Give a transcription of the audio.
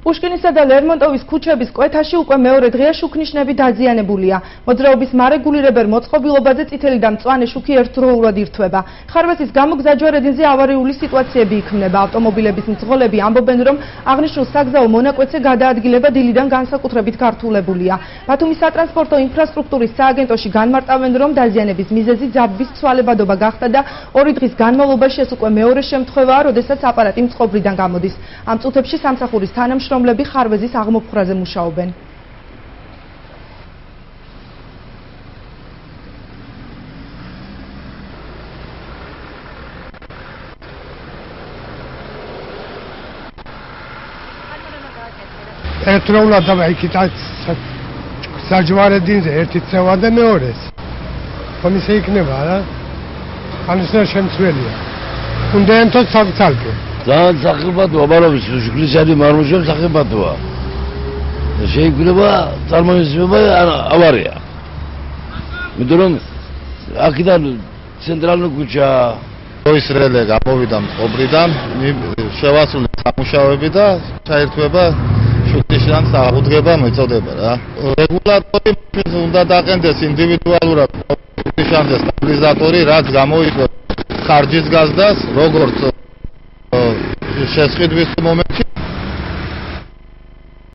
პუშკინისა და ლერმონტოვის ქუჩების კვეთაში უკვე მეორე დღეა შუქნიშნები დაზიანებულია. მოძრაობის მარეგულირებელ მოწყობილობაზე წითელი და მწვანე შუქი ერთდროულად ირთვება. ხარვესის გამო გზაჯვარედინზე ავარიული სიტუაციები იქმნება. ავტომობილების მძღოლები ამბობენ, რომ აღნიშნულ საგზაო მონაკვეთზე გადაადგილება დილიდან განსაკუთრებით გართულებულია. ბათუმის სატრანსპორტო ინფრასტრუქტურის სააგენტოში განმარტავენ, რომ დაზიანების მიზეზი ძაბვის ცვალებადობა გახდა და 2 დღის განმავლობაში ეს უკვე მეორე შემთხვევაა, როდესაც აპარატი მწყობრიდან გამოდის. ამ წუთებში სამსახურის თანამშრომლები ხარვეზის აღმოფხრაზე მუშაობენ. ერთდროულად იქით საჯვარედინზე ერთი წევა და მეორეს. ხომ ისე იქნება რა? ხანიშნა შემცველია. უნდა ემთოს ცალკე. ძალიან სახიფათოა, ბარობის შუქლისანი მარმუშები სახიფათოა. შეიქმნება წარმოიქმნება ავარია. იმიტომ რომ აქედან ცენტრალური ქუჩა ისრელე გამოვიდა მწყობრიდან, შევასრულეთ სამუშაოები და ჩაირთვება შუქლისან აღუდგება მოწოდება რა. რეგულატორი უნდა დაყენდეს ინდივიდუალურად შუქლისანზე სტაბილიზატორი, რაც გამოიწვევს ხარჯის გაზდას, როგორც შესყიდვის მომენტში